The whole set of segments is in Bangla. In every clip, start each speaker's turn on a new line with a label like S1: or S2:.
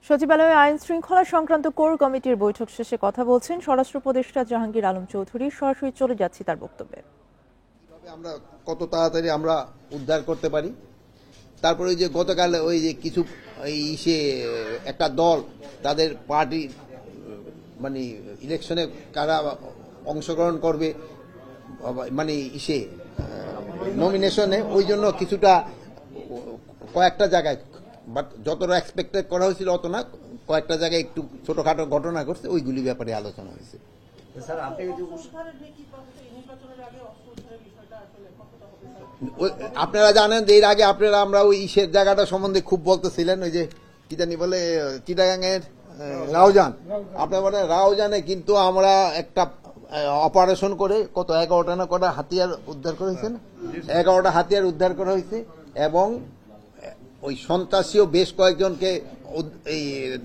S1: সচিবালয়ে আইন শৃঙ্খলা সংক্রান্ত কোর কমিটির বৈঠক শেষে কথা বলছেন স্বরাষ্ট্র উপদেষ্টা জাহাঙ্গীর আলম চৌধুরী। সরাসরি চলে যাচ্ছি তার বক্তব্যে।
S2: আমরা কত তাড়াতাড়ি আমরা উদ্ধার করতে পারি। তারপরে ওই যে গতকাল ওই যে কিছু একটা দল তাদের পার্টি মানে ইলেকশনে কারা অংশগ্রহণ করবে মানে নমিনেশনে, ওই জন্য কিছুটা কয়েকটা জায়গায়, বাট যতটা এক্সপেক্টেড করা হয়েছিল অত না, কয়েকটা জায়গায় একটু ছোটখাটো ঘটনা ঘটছে, ওইগুলি ব্যাপারে আলোচনা হয়েছে। আপনারা জানেন যে এর আগে আমরা ওই জায়গাটা সম্বন্ধে খুব বলতেছিলেন, ওই যে কি জানি বলে চিটাগাংয়ের রাউজান, আপনার বলে রাউজানে কিন্তু আমরা একটা অপারেশন করে কত 11টা না কটা হাতিয়ার উদ্ধার করা হয়েছে না, 11টা হাতিয়ার উদ্ধার করা হয়েছে, এবং ওই সন্ত্রাসীও বেশ কয়েকজনকে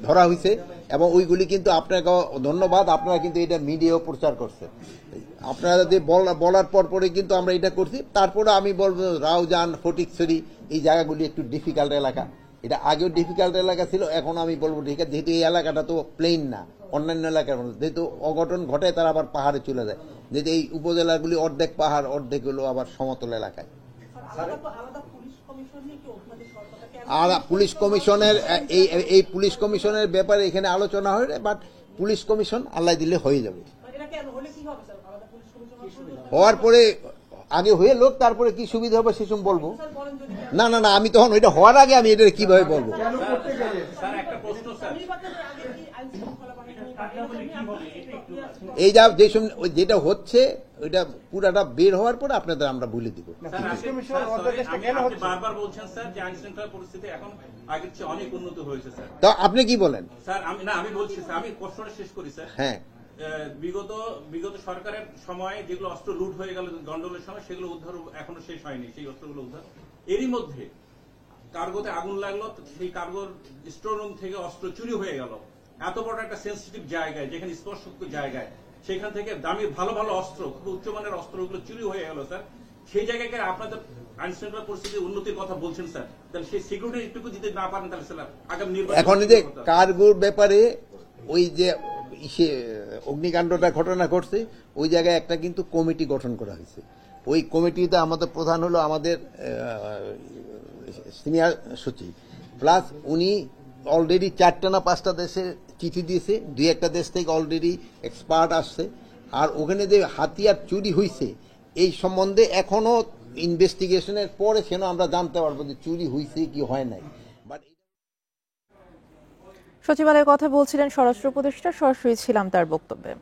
S2: ধরা হয়েছে, এবং ওইগুলি কিন্তু আপনাকে ধন্যবাদ, আপনারা কিন্তু এটা মিডিয়াও প্রচার করছে। আপনারা যদি বলার পরে কিন্তু আমরা এটা করছি। তারপরে আমি বলবো রাউজান, ফটিকছড়ি এই জায়গাগুলি একটু ডিফিকাল্ট এলাকা, এটা আগেও ডিফিকাল্ট এলাকা ছিল, এখন আমি বলবো ঠিক আছে, যেহেতু এই এলাকাটা তো প্লেন না, অন্যান্য এলাকার মধ্যে যেহেতু অঘটন ঘটে তারা আবার পাহাড়ে চলে যায়, যেহেতু এই উপজেলাগুলি অর্ধেক পাহাড় অর্ধেক হলো আবার সমতল এলাকায়। আর পুলিশ কমিশনের এই পুলিশ কমিশনের ব্যাপারে এখানে আলোচনা হয়, বাট পুলিশ কমিশন আল্লাহ দিলে হয়ে যাবে। হওয়ার পরে আগে হয়ে লোক তারপরে কি সুবিধা হবে সেসব বলবো। না না না, আমি তখন ওইটা হওয়ার আগে আমি এটা কিভাবে বলবো। এই যেটা হচ্ছে ওইটা পুরাটা বের হওয়ার পরে আপনাদের আমরা বলে দিব।
S3: বারবার বলছেন স্যার যে আইন শৃঙ্খলা পরিস্থিতি এখন আগের চেয়ে অনেক উন্নত হয়েছে স্যার।
S2: তো আপনি কি বলেন?
S3: স্যার আমি বলছি স্যার, আমি প্রশ্নটা শেষ করি স্যার।
S2: হ্যাঁ,
S3: বিগত সরকারের সময় যেগুলো অস্ত্র লুট হয়ে গেল গন্ডগোলের সময়, সেগুলো উদ্ধার এখনো শেষ হয়নি, সেই অস্ত্রগুলো উদ্ধার। এরই মধ্যে কার্গোতে আগুন লাগলো, সেই কার্গোর স্টোর রুম থেকে অস্ত্র চুরি হয়ে গেল। এত বড় একটা সেন্সিটিভ জায়গায়, যেখানে স্পর্শযোগ্য জায়গায়, সেখান থেকে দামি ভালো ভালো অস্ত্র, খুব উচ্চমানের অস্ত্রগুলো চুরি হয়ে গেল স্যার। সেই জায়গায় আপনাদের আইন শৃঙ্খলা পরিস্থিতির উন্নতির কথা বলছেন স্যার, তাহলে সেই সিকিউরিটি একটু দিতে না পারেন তাহলে স্যার আগামী নির্বাচন।
S2: এখন যে কার্গোর ব্যাপারে ওই যে অগ্নিকাণ্ডটা ঘটনা ঘটছে, ওই জায়গায় একটা কিন্তু কমিটি গঠন করা হয়েছে। ওই কমিটিতে আমাদের প্রধান হলো আমাদের সিনিয়র সচিব, প্লাস উনি অলরেডি 4টা না 5টা দেশে চিঠি দিয়েছে, 2-1টা দেশ থেকে অলরেডি এক্সপার্ট আসছে। আর ওখানে যে হাতিয়ার চুরি হয়েছে এই সম্বন্ধে এখনো ইনভেস্টিগেশনের পরে সেন আমরা জানতে পারবো যে চুরি হয়েছে কি হয় নাই।
S1: সচিবালয়ে কথা বলছিলেন স্বরাষ্ট্র উপদেষ্টা। সরাসরি ছিলাম তার বক্তব্যে।